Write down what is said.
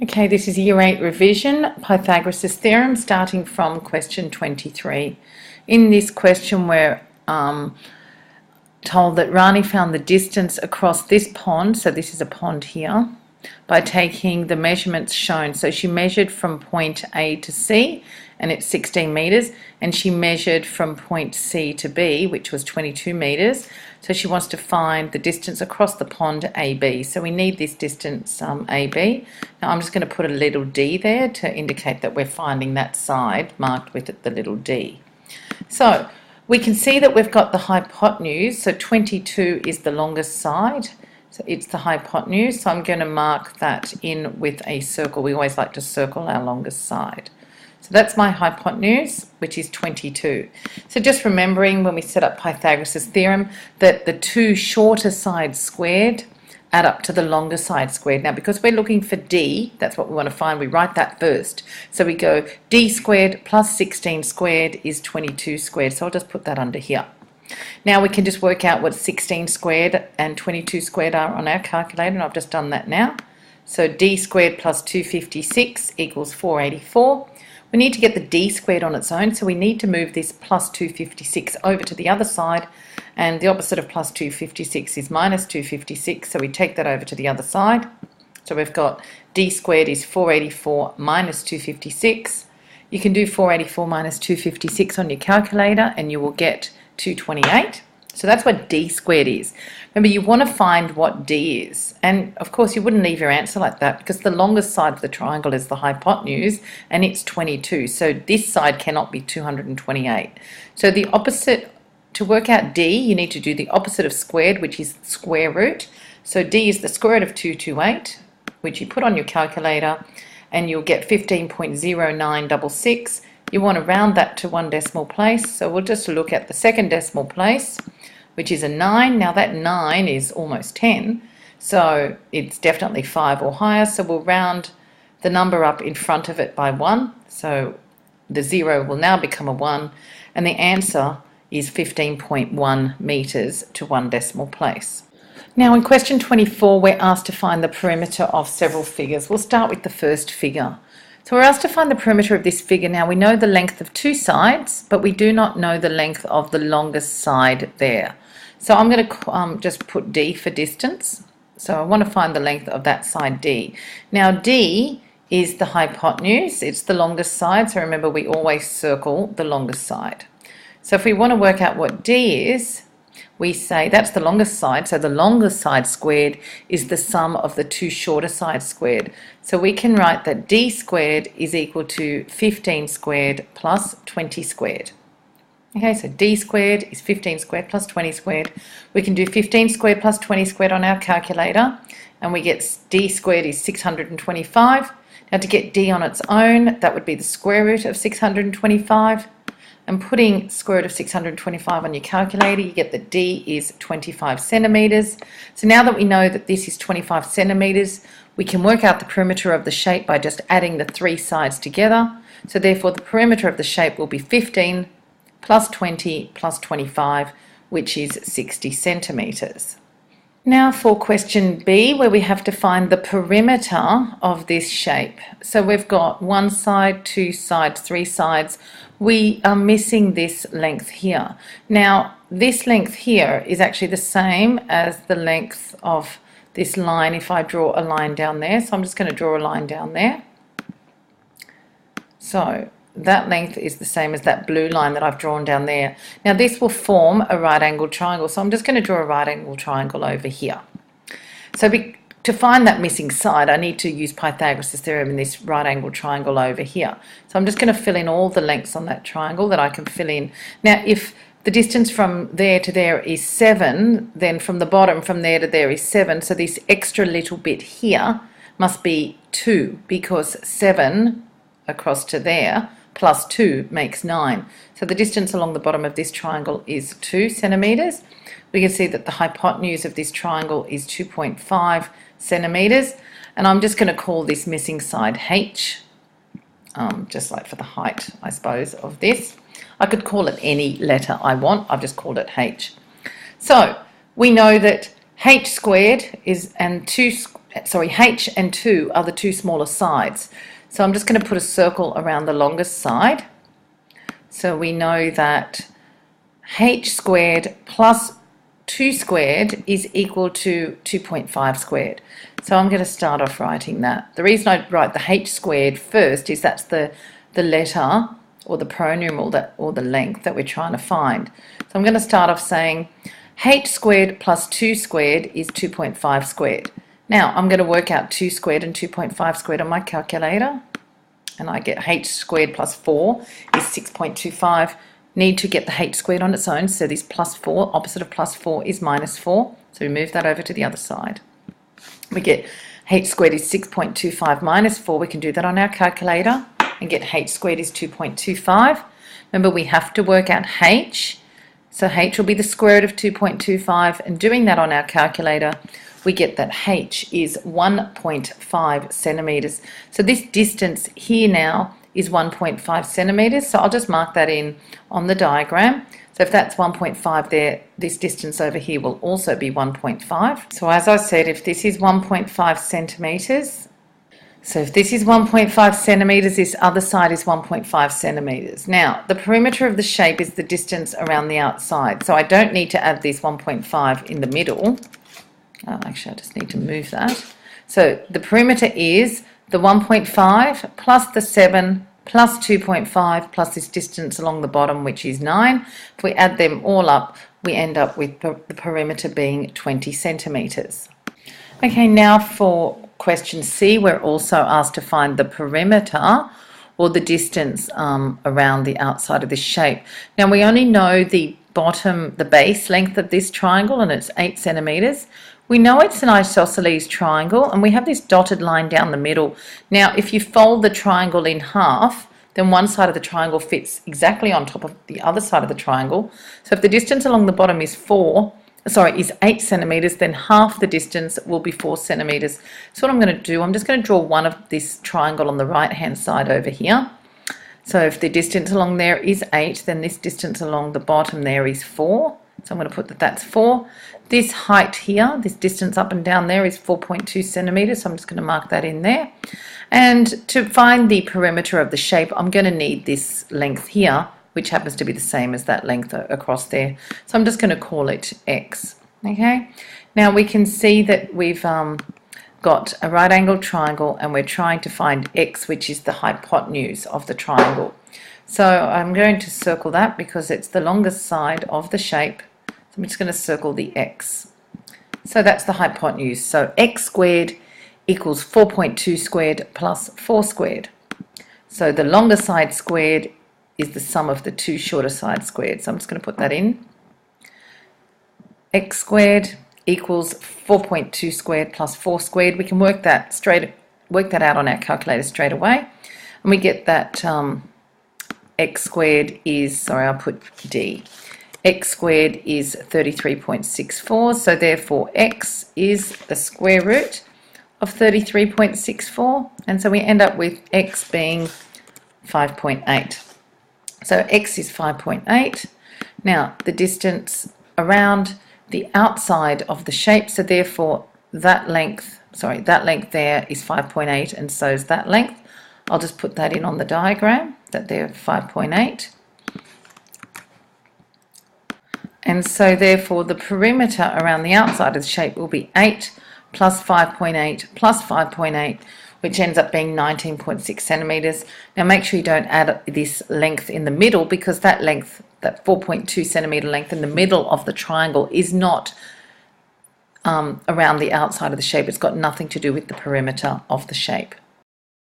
Okay, this is Year 8 revision, Pythagoras' theorem, starting from question 23. In this question, we're told that Rani found the distance across this pond, so this is a pond here, by taking the measurements shown. So she measured from point A to C, and it's 16 metres, and she measured from point C to B, which was 22 metres. So she wants to find the distance across the pond AB. So we need this distance AB. Now I'm just going to put a little d there to indicate that we're finding that side marked with the little d. So we can see that we've got the hypotenuse. So 22 is the longest side. So it's the hypotenuse. So I'm going to mark that in with a circle. We always like to circle our longest side. So that's my hypotenuse, which is 22. So just remembering when we set up Pythagoras' theorem that the two shorter sides squared add up to the longer side squared. Now because we're looking for d, that's what we want to find, we write that first. So we go d squared plus 16 squared is 22 squared. So I'll just put that under here. Now we can just work out what 16 squared and 22 squared are on our calculator, and I've just done that now. So d squared plus 256 equals 484. We need to get the d squared on its own, so we need to move this plus 256 over to the other side, and the opposite of plus 256 is minus 256, so we take that over to the other side. So we've got d squared is 484 minus 256. You can do 484 minus 256 on your calculator and you will get 228. So that's what d squared is. Remember, you want to find what d is. And of course, you wouldn't leave your answer like that because the longest side of the triangle is the hypotenuse and it's 22. So this side cannot be 228. So the opposite, to work out d, you need to do the opposite of squared, which is square root. So d is the square root of 228, which you put on your calculator, and you'll get 15.0966. You want to round that to one decimal place, so we'll just look at the second decimal place, which is a 9. Now that 9 is almost 10, so it's definitely 5 or higher, so we'll round the number up in front of it by 1, so the 0 will now become a 1, and the answer is 15.1 metres to one decimal place. Now in question 24, we're asked to find the perimeter of several figures. We'll start with the first figure. So we're asked to find the perimeter of this figure. Now we know the length of two sides, but we do not know the length of the longest side there. So I'm going to just put d for distance. So I want to find the length of that side d. Now d is the hypotenuse, it's the longest side, so remember we always circle the longest side. So if we want to work out what d is, we say that's the longest side, so the longest side squared is the sum of the two shorter sides squared. So we can write that d squared is equal to 15 squared plus 20 squared. Okay, so d squared is 15 squared plus 20 squared. We can do 15 squared plus 20 squared on our calculator, and we get d squared is 625. Now to get d on its own, that would be the square root of 625. And putting square root of 625 on your calculator, you get that d is 25 centimetres. So now that we know that this is 25 centimetres, we can work out the perimeter of the shape by just adding the three sides together. So therefore the perimeter of the shape will be 15 plus 20 plus 25, which is 60 centimetres. Now for question B, where we have to find the perimeter of this shape. So we've got one side, two sides, three sides. We are missing this length here. Now this length here is actually the same as the length of this line if I draw a line down there. So I'm just going to draw a line down there. So that length is the same as that blue line that I've drawn down there. Now this will form a right angled triangle, so I'm just going to draw a right angled triangle over here. So to find that missing side, I need to use Pythagoras' theorem in this right angled triangle over here. So I'm just going to fill in all the lengths on that triangle that I can fill in. Now if the distance from there to there is 7, then from the bottom from there to there is 7, so this extra little bit here must be 2, because 7 across to there plus 2 makes 9. So the distance along the bottom of this triangle is 2 centimetres. We can see that the hypotenuse of this triangle is 2.5 centimetres, and I'm just going to call this missing side h, just like for the height, I suppose, of this. I could call it any letter I want, I've just called it h. So we know that h squared is, and 2 H and 2 are the two smaller sides. So I'm just going to put a circle around the longest side. So we know that h squared plus 2 squared is equal to 2.5 squared. So I'm going to start off writing that. The reason I write the h squared first is that's the letter or the pronumeral or the length that we're trying to find. So I'm going to start off saying h squared plus 2 squared is 2.5 squared. Now I'm going to work out 2 squared and 2.5 squared on my calculator, and I get h squared plus 4 is 6.25. Need to get the h squared on its own, so this plus 4, opposite of plus 4 is minus 4. So we move that over to the other side. We get h squared is 6.25 minus 4. We can do that on our calculator and get h squared is 2.25. Remember, we have to work out h. So h will be the square root of 2.25, and doing that on our calculator, we get that h is 1.5 centimetres. So this distance here now is 1.5 centimetres. So I'll just mark that in on the diagram. So if that's 1.5 there, this distance over here will also be 1.5. So as I said, if this is 1.5 centimetres, so if this is 1.5 centimetres, this other side is 1.5 centimetres. Now, the perimeter of the shape is the distance around the outside. So I don't need to add this 1.5 in the middle. Actually, I just need to move that. So the perimeter is the 1.5 plus the 7 plus 2.5 plus this distance along the bottom, which is 9. If we add them all up, we end up with the perimeter being 20 centimetres. Okay, now for question C, we're also asked to find the perimeter or the distance around the outside of this shape. Now we only know the base length of this triangle, and it's 8 centimetres. We know it's an isosceles triangle, and we have this dotted line down the middle. Now, if you fold the triangle in half, then one side of the triangle fits exactly on top of the other side of the triangle. So if the distance along the bottom is 8 centimetres, then half the distance will be 4 centimetres. So what I'm going to do, I'm just going to draw one of this triangle on the right-hand side over here. So if the distance along there is 8, then this distance along the bottom there is 4. So I'm going to put that that's 4. This height here, this distance up and down there is 4.2 centimetres. So I'm just going to mark that in there. And to find the perimeter of the shape, I'm going to need this length here, which happens to be the same as that length across there. So I'm just going to call it x. Okay. Now we can see that we've got a right angled triangle, and we're trying to find x, which is the hypotenuse of the triangle. So I'm going to circle that because it's the longest side of the shape. So I'm just going to circle the x. So that's the hypotenuse. So x squared equals 4.2 squared plus 4 squared. So the longer side squared is the sum of the two shorter sides squared. So I'm just going to put that in. X squared equals 4.2 squared plus 4 squared. We can work that out on our calculator straight away, and we get that x squared is, I'll put D. X squared is 33.64, so therefore x is the square root of 33.64, and so we end up with x being 5.8. So x is 5.8. Now the distance around the outside of the shape, so therefore that length there is 5.8, and so is that length. I'll just put that in on the diagram, that they're 5.8. And so therefore the perimeter around the outside of the shape will be 8 plus 5.8 plus 5.8, which ends up being 19.6 centimetres. Now make sure you don't add this length in the middle, because that length, that 4.2 centimetre length in the middle of the triangle, is not around the outside of the shape. It's got nothing to do with the perimeter of the shape.